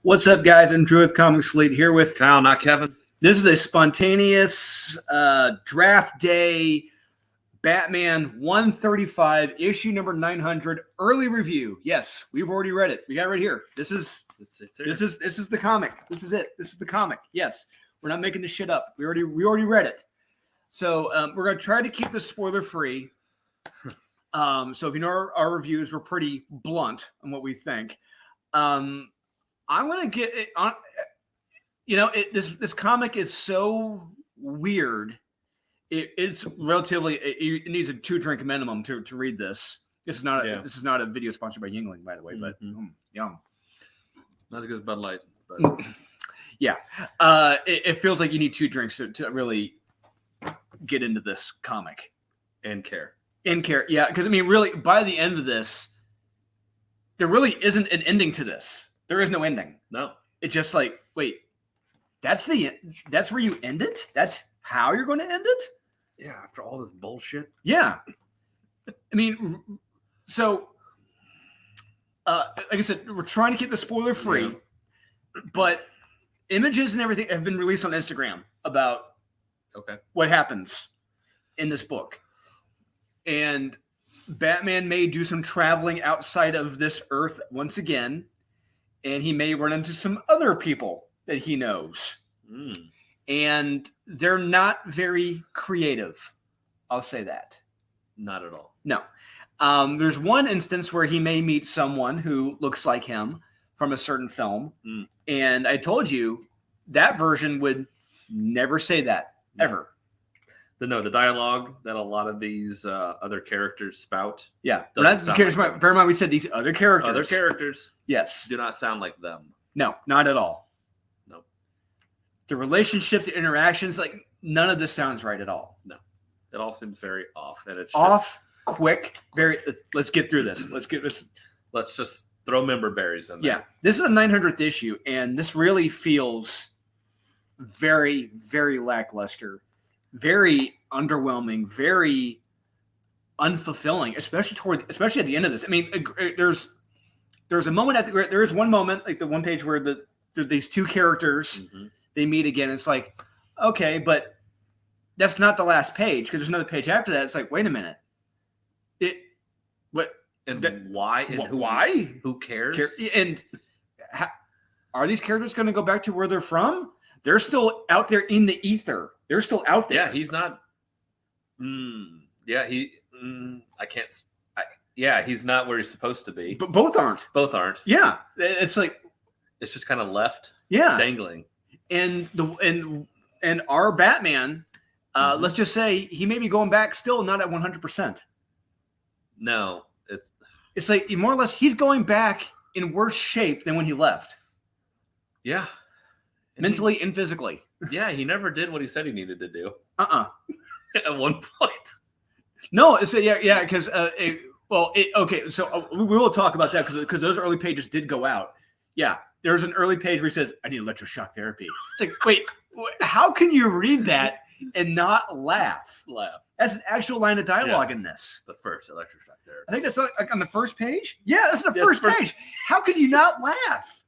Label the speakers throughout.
Speaker 1: What's up, guys? I'm Drew with Comic Slate here with
Speaker 2: Kyle, not Kevin.
Speaker 1: This is a spontaneous draft day Batman 135 issue number 900 early review. Yes, we've already read it. We got it right here. This is the comic. This is it. This is the comic. Yes, we're not making this shit up. We already read it. So we're gonna try to keep this spoiler free. So if you know our reviews, we're pretty blunt on what we think. I'm gonna get it on. This comic is so weird. It's relatively. It needs a 2-drink minimum to read this. This is not a video sponsored by Yingling, by the way. But yum.
Speaker 2: Not as good as Bud Light. But.
Speaker 1: Yeah, it feels like you need 2 drinks to really get into this comic
Speaker 2: and care.
Speaker 1: Yeah, because I mean, really, by the end of this, there really isn't an ending to this. There is no ending.
Speaker 2: No.
Speaker 1: It's just like, wait, that's where you end it? That's how you're going to end it?
Speaker 2: Yeah, after all this bullshit.
Speaker 1: Yeah. I mean, so, like I said, we're trying to keep the spoiler free, but images and everything have been released on Instagram about what happens in this book. And Batman may do some traveling outside of this Earth once again. And he may run into some other people that he knows. And they're not very creative. I'll say that.
Speaker 2: Not at all.
Speaker 1: No. There's one instance where he may meet someone who looks like him from a certain film. And I told you that version would never say that, ever.
Speaker 2: The dialogue that a lot of these other characters spout.
Speaker 1: Yeah. That's the characters. Like bear in mind, we said these other characters.
Speaker 2: Other characters.
Speaker 1: Yes.
Speaker 2: Do not sound like them.
Speaker 1: No, not at all.
Speaker 2: No.
Speaker 1: The relationships, the interactions, like none of this sounds right at all.
Speaker 2: No. It all seems very off. And it's
Speaker 1: off, quick, very let's get through this.
Speaker 2: Let's just throw member berries in there.
Speaker 1: Yeah. This is a 900th issue, and this really feels very, very lackluster. Very underwhelming, very unfulfilling, especially at the end of this. I mean, there's a moment there is one moment, like the one page where there are these 2 characters they meet again. It's like, okay, but that's not the last page because there's another page after that. It's like, wait a minute,
Speaker 2: why? Who cares?
Speaker 1: And are these characters going to go back to where they're from? They're still out there in the ether. They're still out there.
Speaker 2: Yeah, he's not. I can't. He's not where he's supposed to be.
Speaker 1: But both aren't. Yeah, it's like
Speaker 2: it's just kind of left.
Speaker 1: Yeah,
Speaker 2: dangling.
Speaker 1: And our Batman, let's just say he may be going back still not at 100%.
Speaker 2: No,
Speaker 1: it's like more or less he's going back in worse shape than when he left.
Speaker 2: Yeah.
Speaker 1: Mentally and physically.
Speaker 2: Yeah, he never did what he said he needed to do.
Speaker 1: At
Speaker 2: one point.
Speaker 1: No, so because so we will talk about that because those early pages did go out. Yeah, there's an early page where he says, "I need electroshock therapy." It's like, wait, how can you read that and not laugh? That's an actual line of dialogue in this.
Speaker 2: The first electroshock therapy.
Speaker 1: I think that's like on the first page. Yeah, that's the first page. How can you not laugh?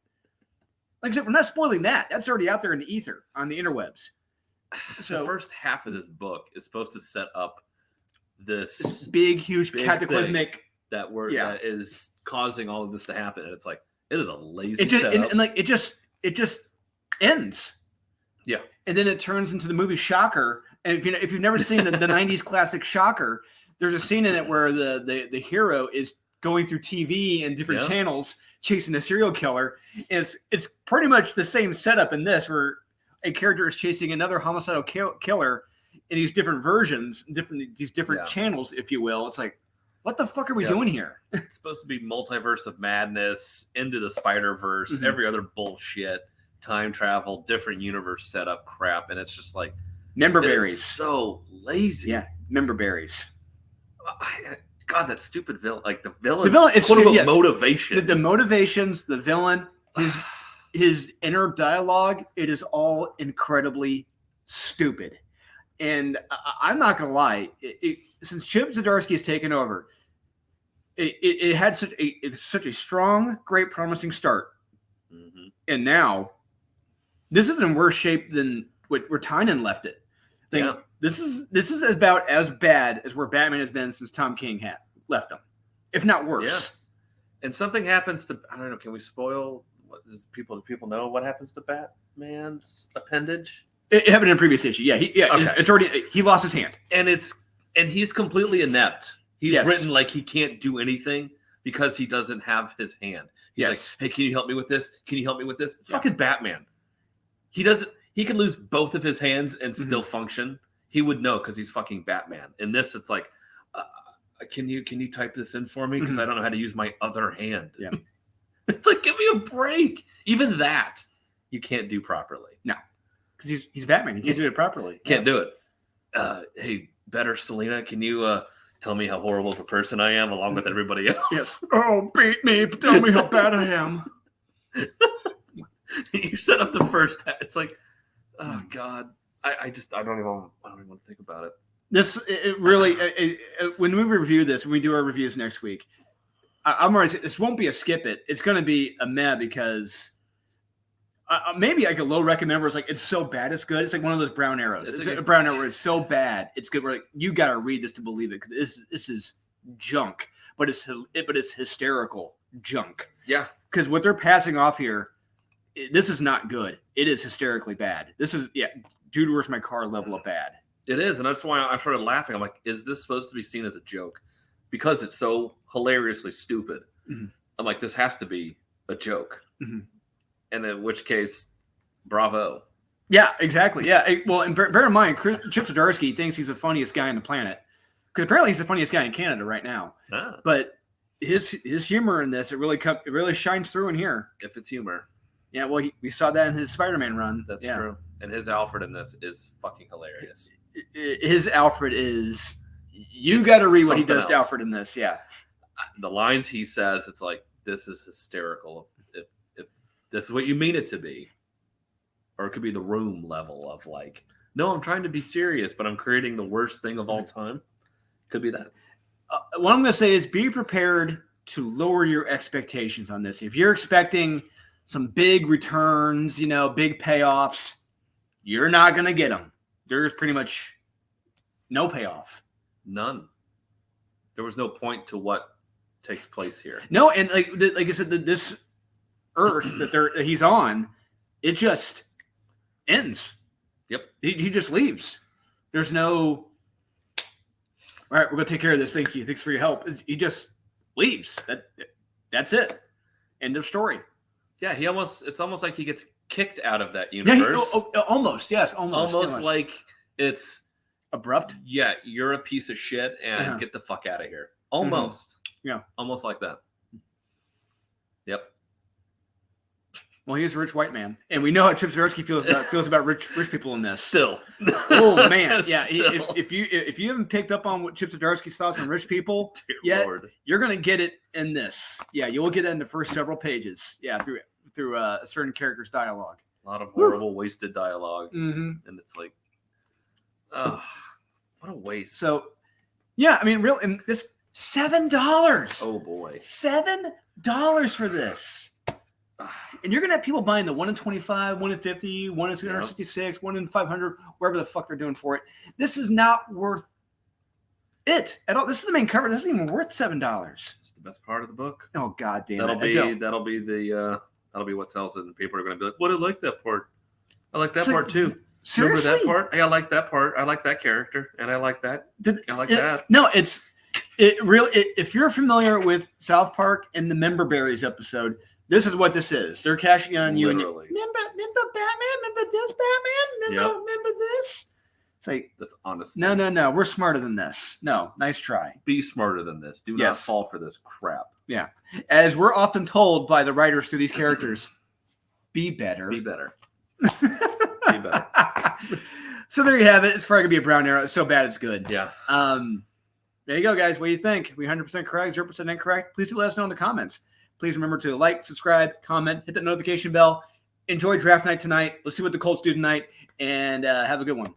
Speaker 1: Like I said, we're not spoiling that. That's already out there in the ether on the interwebs. So
Speaker 2: the first half of this book is supposed to set up this
Speaker 1: big, huge, cataclysmic
Speaker 2: that is causing all of this to happen, and it's like it is a lazy
Speaker 1: setup.
Speaker 2: And
Speaker 1: like it just ends.
Speaker 2: Yeah,
Speaker 1: and then it turns into the movie Shocker. And if you've never seen the 90s classic Shocker, there's a scene in it where the hero is going through TV and different channels chasing a serial killer. It's pretty much the same setup in this, where a character is chasing another homicidal killer in these different versions, these different channels, if you will. It's like, what the fuck are we doing here?
Speaker 2: It's supposed to be multiverse of madness, into the Spider-Verse, every other bullshit, time travel, different universe setup crap, and it's just like
Speaker 1: member berries.
Speaker 2: So lazy.
Speaker 1: Yeah, member berries.
Speaker 2: God, that stupid villain! Like the villain
Speaker 1: is
Speaker 2: motivation.
Speaker 1: The motivations, the villain, his inner dialogue. It is all incredibly stupid. And I'm not gonna lie. Since Chip Zdarsky has taken over, it had such a strong, great, promising start.
Speaker 2: Mhm.
Speaker 1: And now, this is in worse shape than where Tynan left it.
Speaker 2: Yeah.
Speaker 1: This is about as bad as where Batman has been since Tom King had left him, if not worse.
Speaker 2: Yeah. And something happens to, I don't know, can we spoil? Do people know what happens to Batman's appendage?
Speaker 1: It happened in a previous issue. Yeah,
Speaker 2: Okay.
Speaker 1: it's already, he lost his hand.
Speaker 2: And he's completely inept. He's
Speaker 1: Yes.
Speaker 2: written like he can't do anything because he doesn't have his hand. He's
Speaker 1: Yes.
Speaker 2: like, hey, can you help me with this? Can you help me with this? It's
Speaker 1: Yeah.
Speaker 2: fucking Batman. He can lose both of his hands and still function. He would know because he's fucking Batman. In this, it's like, can you type this in for me? Because I don't know how to use my other hand.
Speaker 1: Yeah.
Speaker 2: It's like, give me a break. Even that you can't do properly.
Speaker 1: No, because he's Batman. He can't do it properly.
Speaker 2: Can't do it. Hey, better Selena, can you tell me how horrible of a person I am along with everybody else?
Speaker 1: Yes. Oh, beat me. Tell me how bad I am.
Speaker 2: You set up the first. It's like, oh god, I don't even want to think about it.
Speaker 1: This it really when we review this, when we do our reviews next week, I'm already saying this won't be a skip it. It's going to be a meh because maybe like a low recommend where it's like it's so bad it's good. It's like one of those brown arrows. It's like a brown arrow where it's so bad it's good. We're like, you got to read this to believe it because this is junk, but it's hysterical junk.
Speaker 2: Yeah,
Speaker 1: because what they're passing off here, this is not good. It is hysterically bad. This is Dude, where's my car level of bad.
Speaker 2: it is, and that's why I started laughing. I'm like, is this supposed to be seen as a joke? Because it's so hilariously stupid.
Speaker 1: Mhm.
Speaker 2: I'm like, this has to be a joke.
Speaker 1: Mhm.
Speaker 2: And in which case, bravo.
Speaker 1: Yeah, exactly. Yeah. Well, and bear in mind, Chip Zdarsky thinks he's the funniest guy on the planet because apparently he's the funniest guy in Canada right now.
Speaker 2: Ah,
Speaker 1: But his humor in this, it really shines through in here.
Speaker 2: if it's humor,
Speaker 1: Yeah. Well, we saw that in his Spider-Man run.
Speaker 2: that's
Speaker 1: Yeah.
Speaker 2: true. And his Alfred in this is fucking hilarious.
Speaker 1: His Alfred is. You
Speaker 2: It's
Speaker 1: got to read what he
Speaker 2: something
Speaker 1: does to
Speaker 2: else.
Speaker 1: Alfred in this. Yeah.
Speaker 2: The lines he says, it's like, this is hysterical. If this is what you mean it to be, or it could be the Room level of like, no, I'm trying to be serious, but I'm creating the worst thing of all time. Could be that.
Speaker 1: What I'm going to say is be prepared to lower your expectations on this. If you're expecting some big returns, big payoffs, you're not going to get them. There's pretty much no payoff.
Speaker 2: None. There was no point to what takes place here.
Speaker 1: No, and like I said, this Earth that he's on, it just ends.
Speaker 2: Yep.
Speaker 1: He just leaves. There's no. All right, we're gonna take care of this. Thank you. Thanks for your help. He just leaves. That's it. End of story.
Speaker 2: Yeah, it's almost like he gets kicked out of that
Speaker 1: Yeah,
Speaker 2: universe.
Speaker 1: almost. Yes, almost.
Speaker 2: Almost like it's,
Speaker 1: abrupt.
Speaker 2: yeah, you're a piece of shit and get the fuck out of here. Almost.
Speaker 1: Yeah.
Speaker 2: Almost like that. Yep.
Speaker 1: Well, he's a rich white man, and we know how Chip Zdarsky feels about rich people in this.
Speaker 2: Still.
Speaker 1: Oh man, yeah.
Speaker 2: Still.
Speaker 1: If you haven't picked up on what Chip Zdarsky's thoughts on rich people,
Speaker 2: Dear
Speaker 1: yet
Speaker 2: Lord.
Speaker 1: you're gonna get it in this. Yeah, you'll get that in the first several pages. Yeah, through a certain character's dialogue.
Speaker 2: A lot of horrible, wasted dialogue.
Speaker 1: Mm-hmm.
Speaker 2: And it's like, oh, what a waste.
Speaker 1: So, yeah, I mean, and this $7.
Speaker 2: Oh, boy.
Speaker 1: $7 for this. And you're gonna have people buying the 1 in 25, 1 in 50, 1 in 266, 1 in 500, wherever the fuck they're doing for it. This is not worth it at all. This is the main cover. This isn't even worth $7.
Speaker 2: It's the best part of the book.
Speaker 1: Oh god damn
Speaker 2: That'll
Speaker 1: it!
Speaker 2: be what sells it, and people are going to be like, "What? I like that part. I like that
Speaker 1: So,
Speaker 2: part too.
Speaker 1: Seriously?
Speaker 2: Remember that part? Yeah, I like that part. I like that character, and I like that. I like that."
Speaker 1: No, it really. If you're familiar with South Park and the Member Berries episode, this is what this is. They're cashing on you. And
Speaker 2: Literally.
Speaker 1: remember Batman? Remember this Batman? Remember this? It's like,
Speaker 2: That's honest.
Speaker 1: no. We're smarter than this. No, nice try.
Speaker 2: Be smarter than this. Do not
Speaker 1: Yes.
Speaker 2: fall for this crap.
Speaker 1: Yeah. As we're often told by the writers to these characters, be better.
Speaker 2: Be better. Be better.
Speaker 1: So there you have it. It's probably going to be a brown arrow. It's so bad it's good.
Speaker 2: Yeah.
Speaker 1: There you go, guys. What do you think? We 100% correct, 0% incorrect? Please do let us know in the comments. Please remember to like, subscribe, comment, hit that notification bell. Enjoy draft night tonight. Let's see what the Colts do tonight, and have a good one.